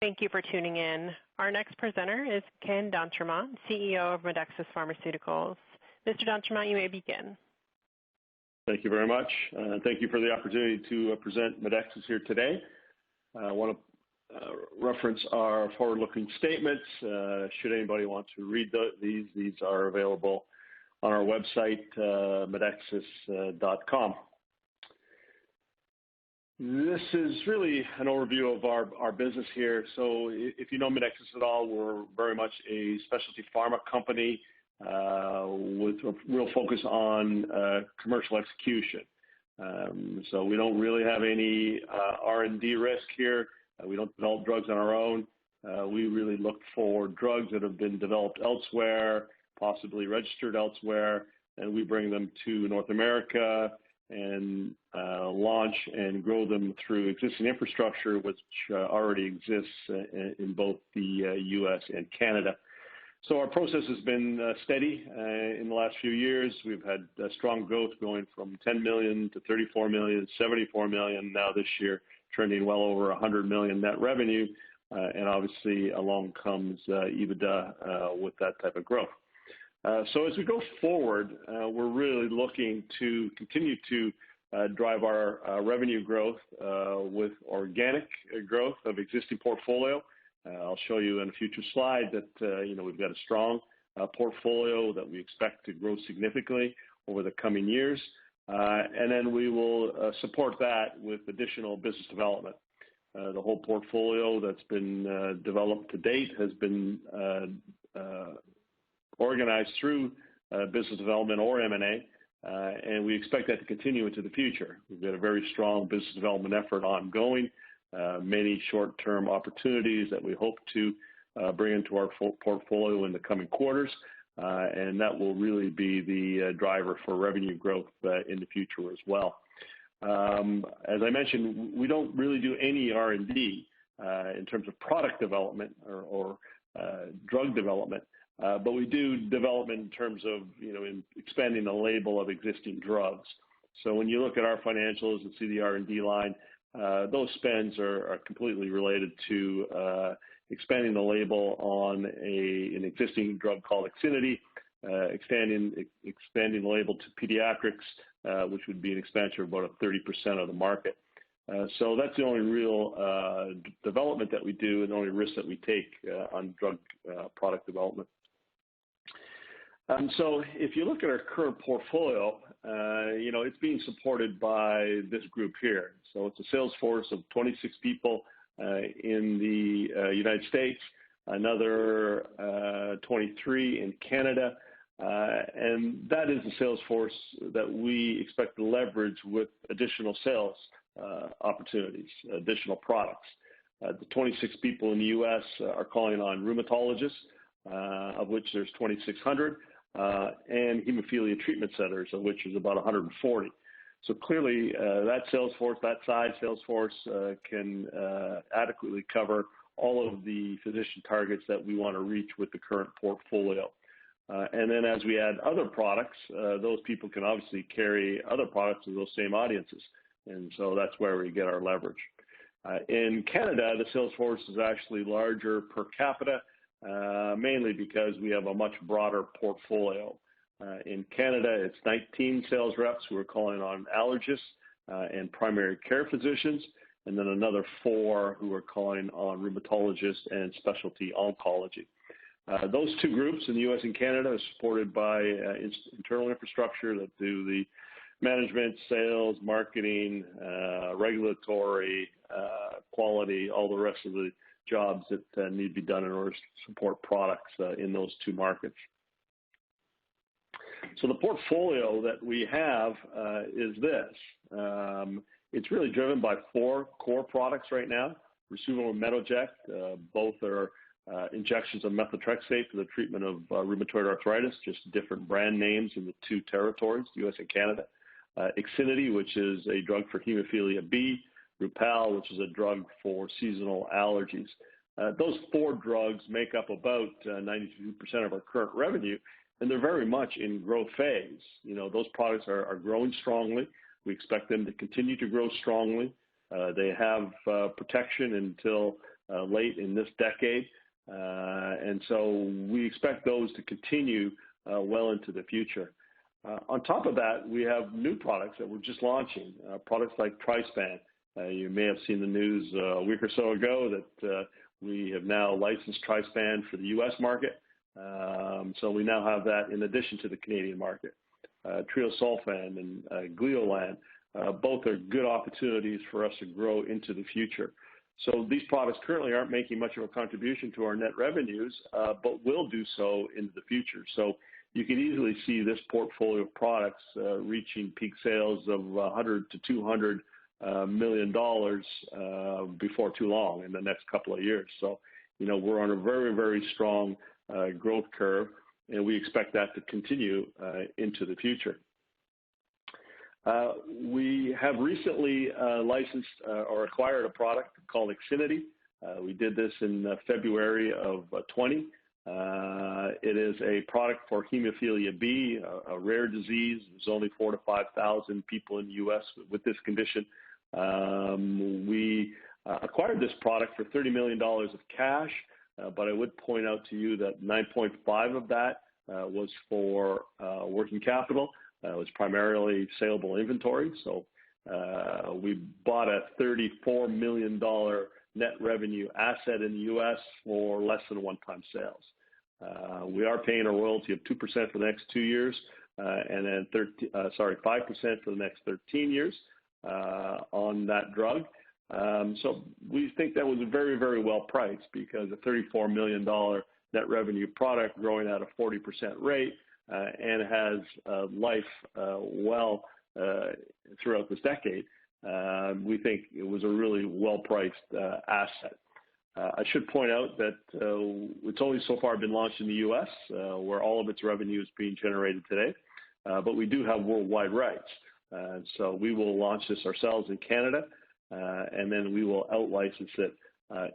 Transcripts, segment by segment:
Thank you for tuning in. Our next presenter is Ken d'Entremont, CEO of Medexus Pharmaceuticals. Mr. d'Entremont, you may begin. Thank you very much. Thank you for the opportunity to present Medexus here today. I want to reference our forward-looking statements. Should anybody want to read these are available on our website, medexus.com. This is really an overview of our business here. So if you know Medexus at all, we're very much a specialty pharma company with a real focus on commercial execution. So we don't really have any R&D risk here. We don't develop drugs on our own. We really look for drugs that have been developed elsewhere, possibly registered elsewhere, and we bring them to North America and launch and grow them through existing infrastructure, which already exists in both the U.S. and Canada. So our process has been steady in the last few years. We've had strong growth going from 10 million to 34 million, 74 million now this year, trending well over 100 million net revenue, and obviously along comes EBITDA with that type of growth. So as we go forward, we're really looking to continue to drive our revenue growth with organic growth of existing portfolio. I'll show you in a future slide that we've got a strong portfolio that we expect to grow significantly over the coming years, and then we will support that with additional business development. The whole portfolio that's been developed to date has been organized through business development or M&A, and we expect that to continue into the future. We've got a very strong business development effort ongoing, many short-term opportunities that we hope to bring into our portfolio in the coming quarters, and that will really be the driver for revenue growth in the future as well. As I mentioned, we don't really do any R&D in terms of product development or drug development. But we do development in terms of, in expanding the label of existing drugs. So when you look at our financials and see the R&D line, those spends are completely related to expanding the label on an existing drug called IXINITY, expanding the label to pediatrics, which would be an expansion of about 30% of the market. So that's the only real development that we do and the only risk that we take on drug product development. So if you look at our current portfolio, it's being supported by this group here. So it's a sales force of 26 people in the United States, another 23 in Canada, and that is the sales force that we expect to leverage with additional sales opportunities, additional products. The 26 people in the U.S. are calling on rheumatologists, of which there's 2,600, and hemophilia treatment centers, of which is about 140. So clearly, that size sales force can adequately cover all of the physician targets that we want to reach with the current portfolio. And then as we add other products, those people can obviously carry other products to those same audiences. And so that's where we get our leverage. In Canada, the sales force is actually larger per capita, mainly because we have a much broader portfolio. In Canada, it's 19 sales reps who are calling on allergists and primary care physicians, and then another 4 who are calling on rheumatologists and specialty oncology. Those two groups in the U.S. and Canada are supported by internal infrastructure that do the management, sales, marketing, regulatory, quality, all the rest of the jobs that need to be done in order to support products in those two markets. So the portfolio that we have is this. It's really driven by 4 core products right now. Rasuvo and Metoject, both are injections of methotrexate for the treatment of rheumatoid arthritis, just different brand names in the 2 territories, U.S. and Canada. IXINITY, which is a drug for Hemophilia B. Rupall, which is a drug for seasonal allergies. Those 4 drugs make up about 92% of our current revenue, and they're very much in growth phase. Those products are growing strongly. We expect them to continue to grow strongly. They have protection until late in this decade. And so we expect those to continue well into the future. On top of that, we have new products that we're just launching, products like Trispan. You may have seen the news a week or so ago that we have now licensed Trispan for the U.S. market. So we now have that in addition to the Canadian market. Triosulfan and Gliolan, both are good opportunities for us to grow into the future. So these products currently aren't making much of a contribution to our net revenues, but will do so into the future. So you can easily see this portfolio of products reaching peak sales of $100 to $200 million before too long in the next couple of years. So, we're on a very, very strong growth curve, and we expect that to continue into the future. We have recently licensed or acquired a product called IXINITY. We did this in February of 20. It is a product for Hemophilia B, a rare disease. There's only 4,000 to 5,000 people in the U.S. with this condition. We acquired this product for $30 million of cash, but I would point out to you that 9.5 of that was for working capital. It was primarily saleable inventory. So we bought a $34 million net revenue asset in the U.S. for less than one-time sales. We are paying a royalty of 2% for the next 2 years, and then 5% for the next 13 years on that drug. So we think that was very, very well priced, because a $34 million net revenue product growing at a 40% rate and has life well throughout this decade. We think it was a really well-priced asset. I should point out that it's only so far been launched in the U.S., where all of its revenue is being generated today, but we do have worldwide rights. So we will launch this ourselves in Canada, and then we will out-license it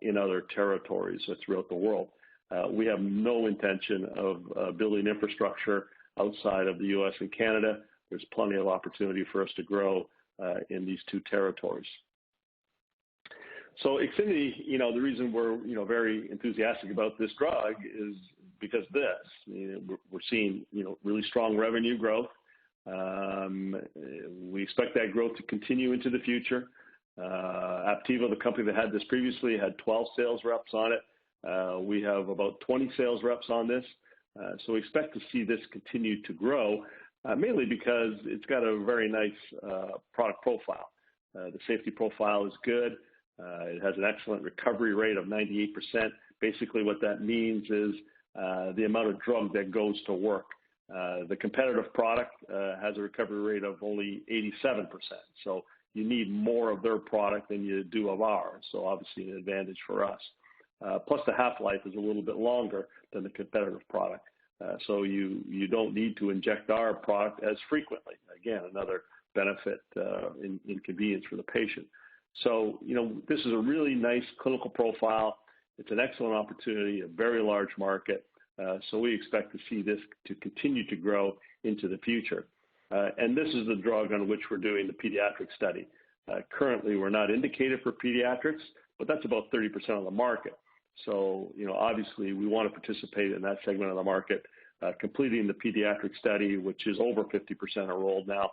in other territories throughout the world. We have no intention of building infrastructure outside of the U.S. and Canada. There's plenty of opportunity for us to grow in these two territories. So IXINITY, the reason we're very enthusiastic about this drug is because of this. We're seeing really strong revenue growth. We expect that growth to continue into the future. Aptevo, the company that had this previously, had 12 sales reps on it. We have about 20 sales reps on this. So we expect to see this continue to grow, mainly because it's got a very nice product profile. The safety profile is good. It has an excellent recovery rate of 98%. Basically what that means is the amount of drug that goes to work. The competitive product has a recovery rate of only 87%. So you need more of their product than you do of ours. So obviously an advantage for us. Plus the half-life is a little bit longer than the competitive product. So you don't need to inject our product as frequently. Again, another benefit in convenience for the patient. So, this is a really nice clinical profile. It's an excellent opportunity, a very large market. So we expect to see this to continue to grow into the future. And this is the drug on which we're doing the pediatric study. Currently, we're not indicated for pediatrics, but that's about 30% of the market. So, obviously, we want to participate in that segment of the market. Completing the pediatric study, which is over 50% enrolled now,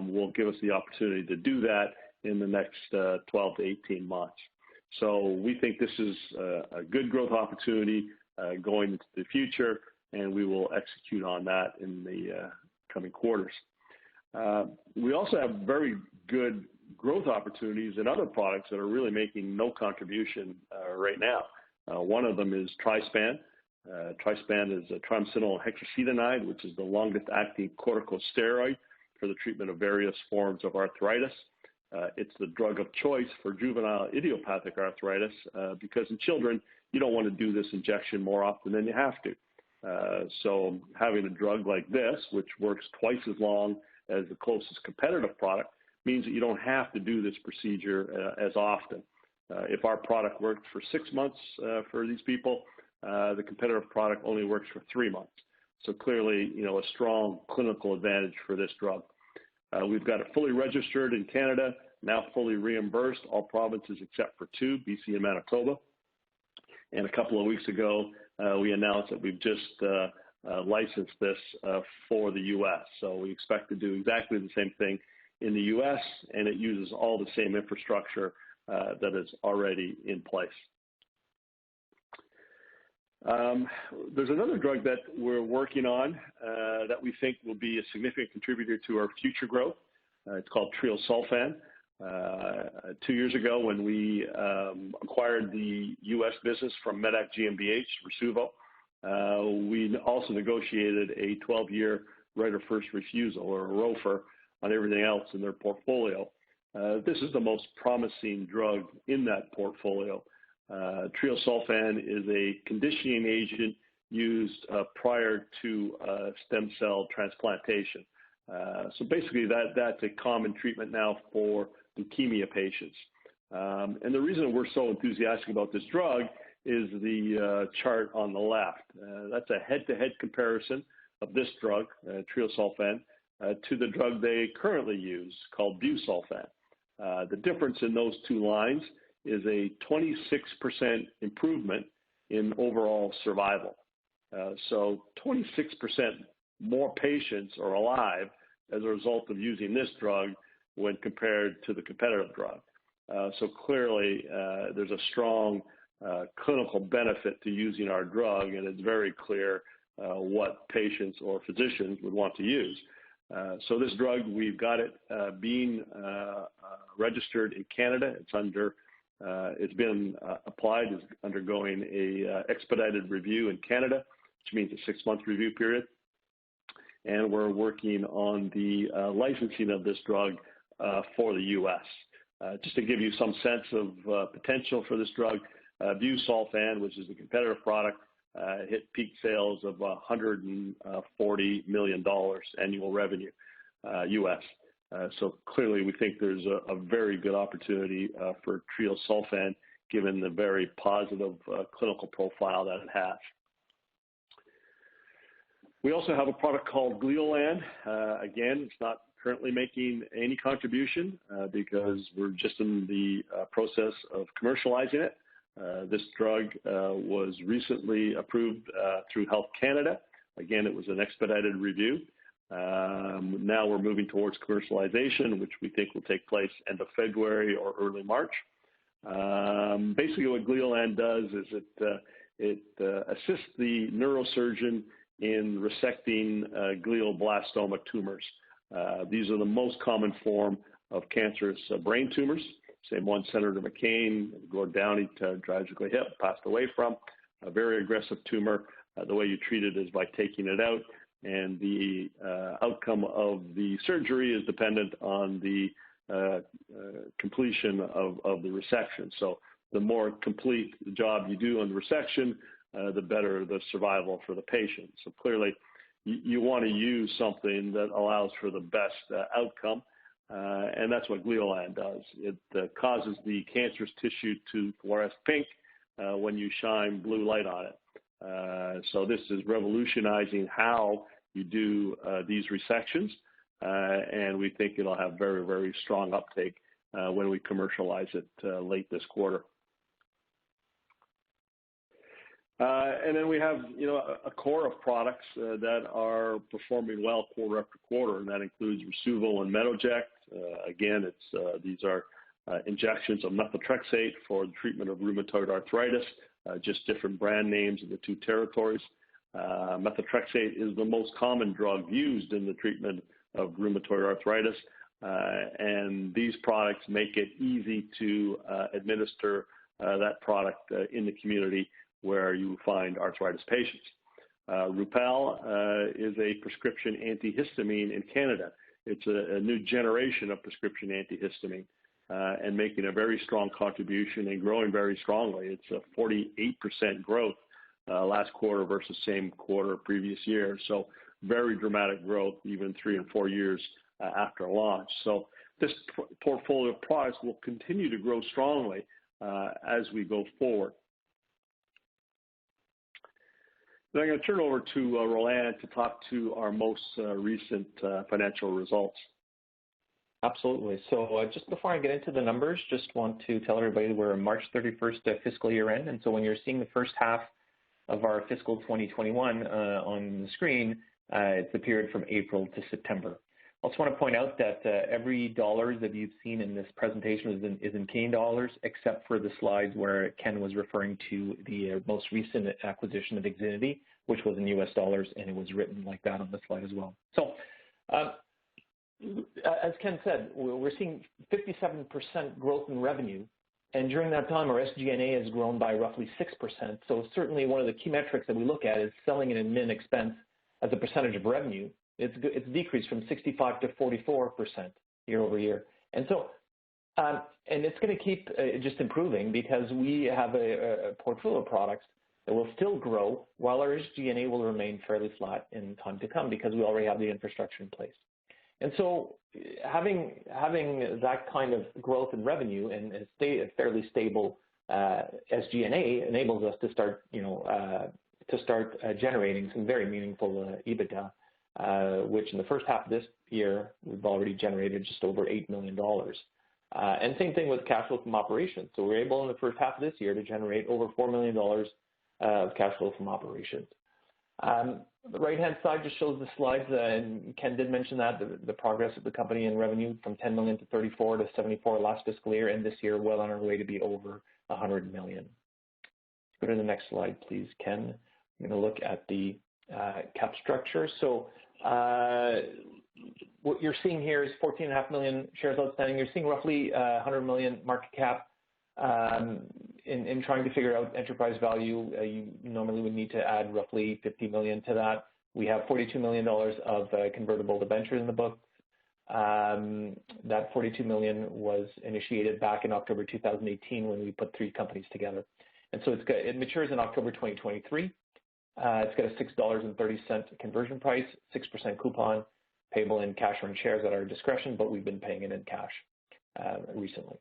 will give us the opportunity to do that in the next 12 to 18 months. So we think this is a good growth opportunity going into the future, and we will execute on that in the coming quarters. We also have very good growth opportunities in other products that are really making no contribution right now. One of them is Trispan. Trispan is a triamcinolone hexacetonide, which is the longest-acting corticosteroid for the treatment of various forms of arthritis. It's the drug of choice for juvenile idiopathic arthritis because in children, you don't want to do this injection more often than you have to. So having a drug like this, which works twice as long as the closest competitive product, means that you don't have to do this procedure as often. If our product worked for 6 months for these people, the competitive product only works for 3 months. So clearly, a strong clinical advantage for this drug. We've got it fully registered in Canada. now fully reimbursed, all provinces except for 2, BC and Manitoba. And a couple of weeks ago, we announced that we've just licensed this for the U.S. So we expect to do exactly the same thing in the U.S., and it uses all the same infrastructure that is already in place. There's another drug that we're working on that we think will be a significant contributor to our future growth. It's called Triosulfan. 2 years ago, when we acquired the U.S. business from Medac GmbH, Rasuvo, we also negotiated a 12-year right of first refusal, or a ROFR, on everything else in their portfolio. This is the most promising drug in that portfolio. Triosulfan is a conditioning agent used prior to stem cell transplantation. So basically that's a common treatment now for leukemia patients. And the reason we're so enthusiastic about this drug is the chart on the left. That's a head-to-head comparison of this drug, Triosulfan, to the drug they currently use called Busulfan. The difference in those two lines is a 26% improvement in overall survival. So 26% more patients are alive as a result of using this drug when compared to the competitive drug. So clearly, there's a strong clinical benefit to using our drug, and it's very clear what patients or physicians would want to use. So this drug, we've got it being registered in Canada. It's been applied, is undergoing a expedited review in Canada, which means a 6-month review period. And we're working on the licensing of this drug for the U.S. Just to give you some sense of potential for this drug, Busulfan, which is the competitive product, hit peak sales of $140 million annual revenue, U.S. So clearly we think there's a very good opportunity for Triosulfan given the very positive clinical profile that it has. We also have a product called Gliolan. Again, it's not currently making any contribution because we're just in the process of commercializing it. This drug was recently approved through Health Canada. Again, it was an expedited review. Now we're moving towards commercialization, which we think will take place end of February or early March. Basically what Gliolan does is it assists the neurosurgeon in resecting glioblastoma tumors. These are the most common form of cancerous brain tumors. Same one Senator McCain, Gord Downey, tragically passed away from. A very aggressive tumor. The way you treat it is by taking it out, and the outcome of the surgery is dependent on the completion of the resection. So the more complete the job you do on the resection, the better the survival for the patient. So clearly, you want to use something that allows for the best outcome, and that's what Gliolan does. It causes the cancerous tissue to fluoresce pink when you shine blue light on it. So this is revolutionizing how you do these resections, and we think it'll have very, very strong uptake when we commercialize it late this quarter. And then we have, a core of products that are performing well quarter after quarter, and that includes Rasuvo and Metoject. Again, these are injections of methotrexate for the treatment of rheumatoid arthritis, just different brand names in the two territories. Methotrexate is the most common drug used in the treatment of rheumatoid arthritis, and these products make it easy to administer that product in the community where you find arthritis patients. Rupall is a prescription antihistamine in Canada. It's a new generation of prescription antihistamine and making a very strong contribution and growing very strongly. It's a 48% growth last quarter versus same quarter previous year. So very dramatic growth even 3 and 4 years after launch. So this portfolio of products will continue to grow strongly as we go forward. Then I'm going to turn over to Roland to talk to our most recent financial results. Absolutely. So just before I get into the numbers, just want to tell everybody we're a March 31st fiscal year end. And so when you're seeing the first half of our fiscal 2021 on the screen, it's the period from April to September. I also want to point out that every dollar that you've seen in this presentation is in Canadian dollars, except for the slides where Ken was referring to the most recent acquisition of IXINITY, which was in US dollars, and it was written like that on the slide as well. So as Ken said, we're seeing 57% growth in revenue, and during that time, our SG&A has grown by roughly 6%. So certainly one of the key metrics that we look at is selling and admin expense as a percentage of revenue. It's decreased from 65 to 44% year over year. And so, and it's going to keep just improving because we have a portfolio of products that will still grow while our SG&A will remain fairly flat in time to come because we already have the infrastructure in place. And so having that kind of growth in revenue and a fairly stable SG&A enables us to start, generating some very meaningful EBITDA, which in the first half of this year, we've already generated just over $8 million. And same thing with cash flow from operations. So we're able in the first half of this year to generate over $4 million of cash flow from operations. The right-hand side just shows the slides, and Ken did mention that, the progress of the company in revenue from 10 million to 34 to 74 last fiscal year, and this year well on our way to be over 100 million. Go to the next slide, please, Ken. I'm going to look at the cap structure. So what you're seeing here is 14.5 million shares outstanding. You're seeing roughly 100 million market cap. In trying to figure out enterprise value, you normally would need to add roughly 50 million to that. We have $42 million of convertible debentures in the book. That $42 million was initiated back in October 2018 when we put 3 companies together. And so it matures in October 2023. It's got a $6.30 conversion price, 6% coupon, payable in cash or in shares at our discretion, but we've been paying it in cash recently.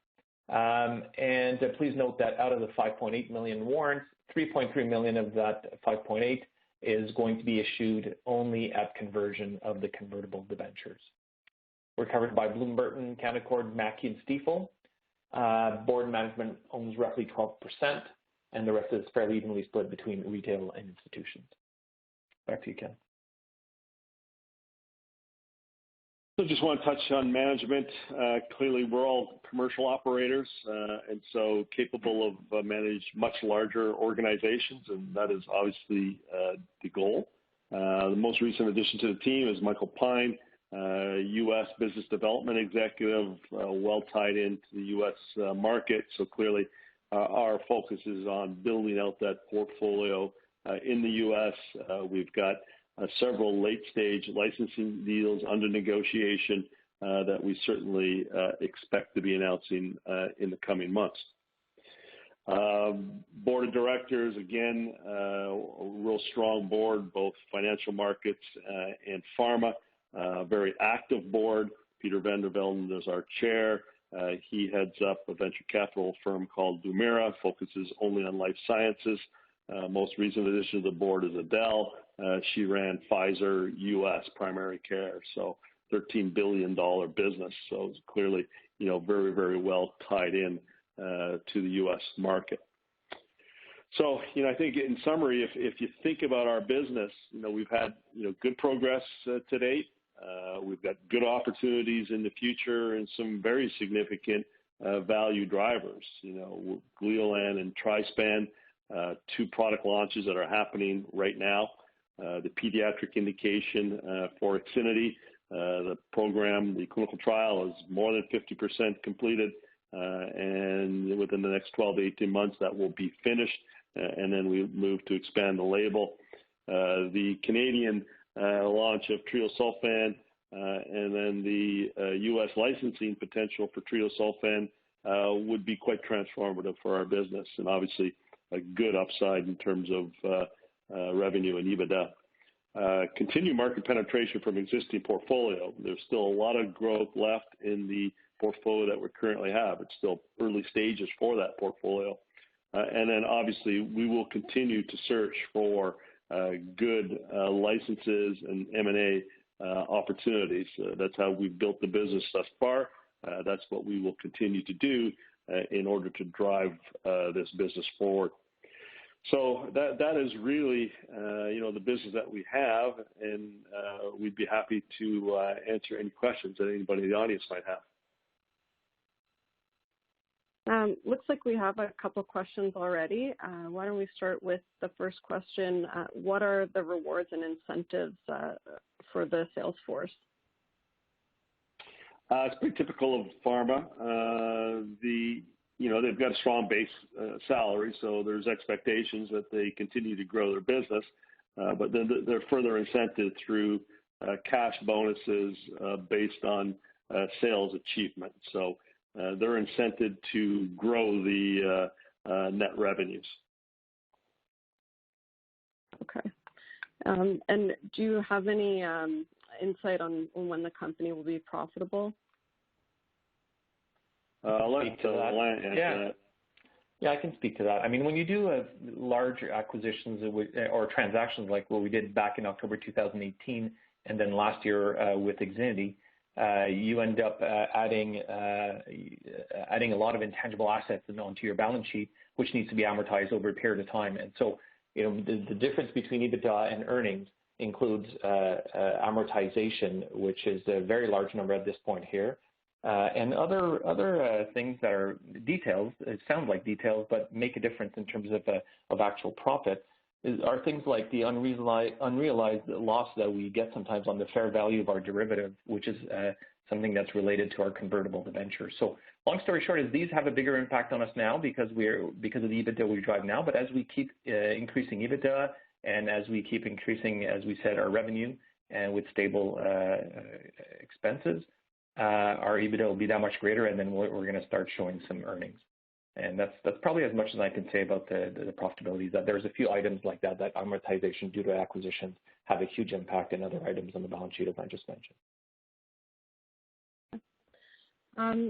And please note that out of the 5.8 million warrants, 3.3 million of that 5.8 is going to be issued only at conversion of the convertible debentures. We're covered by Bloom Burton, Canaccord, Mackey, and Stifel. Board management owns roughly 12%, and the rest is fairly evenly split between retail and institutions. Back to you, Ken. So just want to touch on management. Clearly, we're all commercial operators, and so capable of manage much larger organizations, and that is obviously the goal. The most recent addition to the team is Michael Pine, U.S. business development executive, well tied into the U.S. market. So clearly, our focus is on building out that portfolio in the U.S. We've got several late-stage licensing deals under negotiation that we certainly expect to be announcing in the coming months. Board of directors, again, a real strong board, both financial markets and pharma. Very active board. Peter Vandervelden is our chair. He heads up a venture capital firm called Dumera, focuses only on life sciences. Most recent addition to the board is Adele. She ran Pfizer U.S. primary care, so $13 billion business. So it's clearly, very, very well tied in to the U.S. market. So, I think in summary, if you think about our business, we've had, good progress to date. We've got good opportunities in the future and some very significant value drivers. Gliolan and Trispan, 2 product launches that are happening right now. The pediatric indication for IXINITY, the program, the clinical trial is more than 50% completed, and within the next 12 to 18 months that will be finished, and then we move to expand the label. The Canadian launch of Triosulfan, and then the U.S. licensing potential for Triosulfan would be quite transformative for our business, and obviously a good upside in terms of revenue and EBITDA. Continue market penetration from existing portfolio. There's still a lot of growth left in the portfolio that we currently have. It's still early stages for that portfolio. And then obviously we will continue to search for good licenses and M&A opportunities. That's how we've built the business thus far, that's what we will continue to do in order to drive this business forward. So that is really, the business that we have, and we'd be happy to answer any questions that anybody in the audience might have. Looks like we have a couple questions already. Why don't we start with the first question? What are the rewards and incentives for the sales force? It's pretty typical of pharma. They've got a strong base salary, so there's expectations that they continue to grow their business, but then they're further incented through cash bonuses based on sales achievement. So they're incented to grow the net revenues. Okay. And do you have any insight on when the company will be profitable? I'll let Alain answer that. Yeah, I can speak to that. I mean, when you do large acquisitions or transactions like what we did back in October 2018 and then last year with IXINITY, you end up adding a lot of intangible assets onto your balance sheet, which needs to be amortized over a period of time. And so, the difference between EBITDA and earnings includes amortization, which is a very large number at this point here. And other things that are details, it sounds like details, but make a difference in terms of actual profit, are things like the unrealized loss that we get sometimes on the fair value of our derivative, which is something that's related to our convertible debentures. So long story short is these have a bigger impact on us now because of the EBITDA we drive now, but as we keep increasing EBITDA and as we keep increasing, as we said, our revenue and with stable expenses, our EBITDA will be that much greater, and then we're going to start showing some earnings. And that's probably as much as I can say about the profitability. That there's a few items like that amortization due to acquisitions have a huge impact in other items on the balance sheet, as I just mentioned.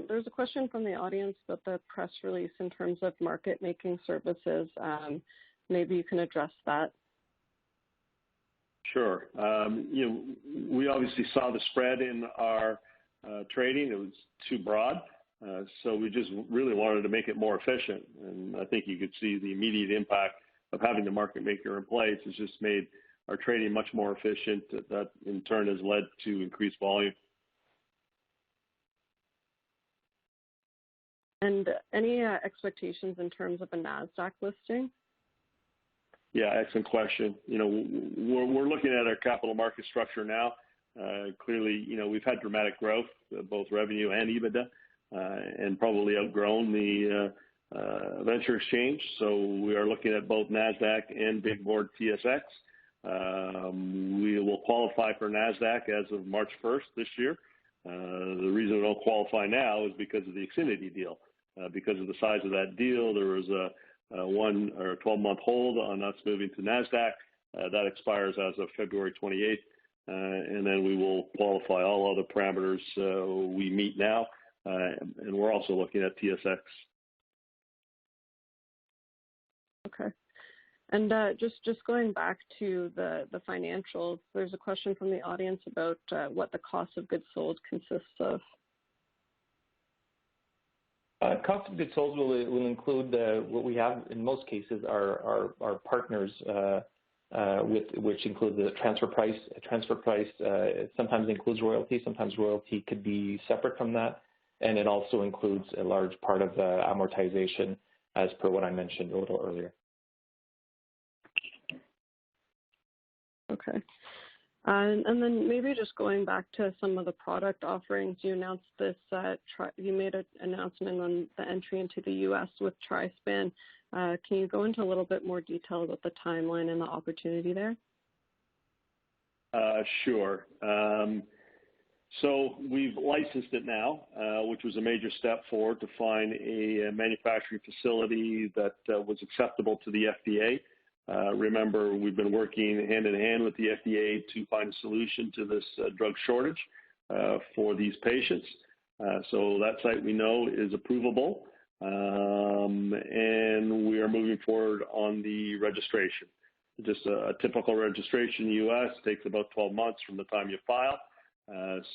There's a question from the audience about the press release in terms of market-making services. Maybe you can address that. Sure. We obviously saw the spread in our trading. It was too broad. So we just really wanted to make it more efficient. And I think you could see the immediate impact of having the market maker in place has just made our trading much more efficient. That in turn has led to increased volume. And any expectations in terms of a NASDAQ listing? Yeah, excellent question. We're looking at our capital market structure now. Clearly, we've had dramatic growth, both revenue and EBITDA, and probably outgrown the venture exchange. So we are looking at both NASDAQ and big board TSX. We will qualify for NASDAQ as of March 1st this year. The reason we don't qualify now is because of the IXINITY deal. Because of the size of that deal, there was a 1 or a 12-month hold on us moving to NASDAQ. That expires as of February 28th. And then we will qualify all other parameters we meet now. And we're also looking at TSX. Okay. And just going back to the financials, there's a question from the audience about what the cost of goods sold consists of. Cost of goods sold will include what we have in most cases our partners, which include the transfer price. Transfer price sometimes includes royalty. Sometimes royalty could be separate from that. And it also includes a large part of amortization, as per what I mentioned a little earlier. Okay. And then maybe just going back to some of the product offerings, you announced this, you made an announcement on the entry into the U.S. with Trispan. Can you go into a little bit more detail about the timeline and the opportunity there? Sure. So we've licensed it now, which was a major step forward to find a manufacturing facility that was acceptable to the FDA. Remember, we've been working hand in hand with the FDA to find a solution to this drug shortage for these patients. So that site we know is approvable, and we are moving forward on the registration. Just a typical registration in the U.S. takes about 12 months from the time you file.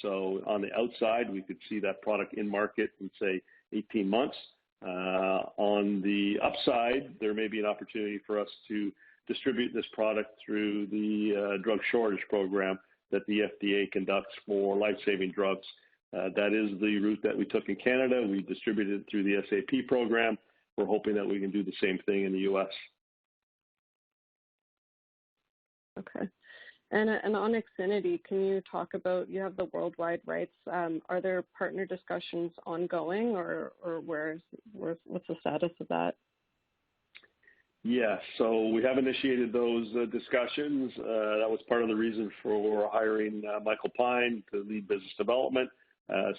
So on the outside, we could see that product in market in, say, 18 months. On the upside, there may be an opportunity for us to distribute this product through the drug shortage program that the FDA conducts for life-saving drugs. That is the route that we took in Canada. We distributed it through the SAP program. We're hoping that we can do the same thing in the U.S. Okay. And on IXINITY, can you talk about, you have the worldwide rights. Are there partner discussions ongoing, or what's the status of that? Yeah, so we have initiated those discussions. That was part of the reason for hiring Michael Pine to lead business development,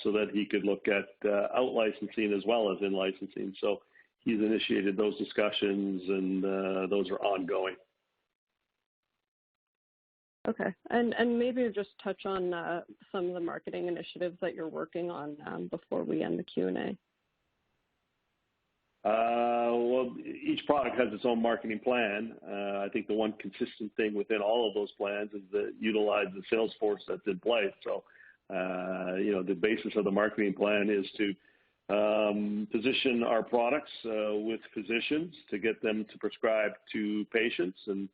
so that he could look at out-licensing as well as in-licensing. So he's initiated those discussions, and those are ongoing. Okay, and maybe just touch on some of the marketing initiatives that you're working on before we end the Q&A. Well, each product has its own marketing plan. I think the one consistent thing within all of those plans is to utilize the sales force that's in place. So, the basis of the marketing plan is to position our products with physicians to get them to prescribe to patients. And,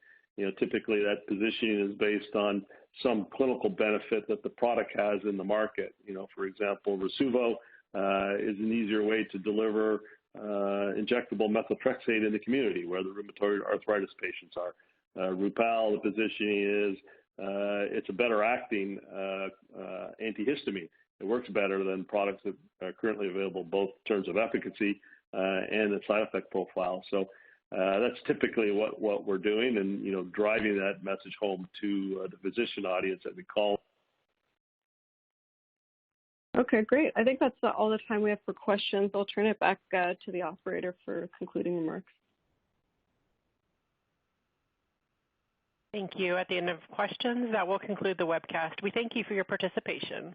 typically that positioning is based on some clinical benefit that the product has in the market. For example, Rasuvo is an easier way to deliver injectable methotrexate in the community where the rheumatoid arthritis patients are. Rupall, the positioning is it's a better acting antihistamine. It works better than products that are currently available, both in terms of efficacy and the side effect profile. So that's typically what we're doing, and driving that message home to the physician audience that we call. Okay, great. I think that's all the time we have for questions. I'll turn it back to the operator for concluding remarks. Thank you. At the end of questions, that will conclude the webcast. We thank you for your participation.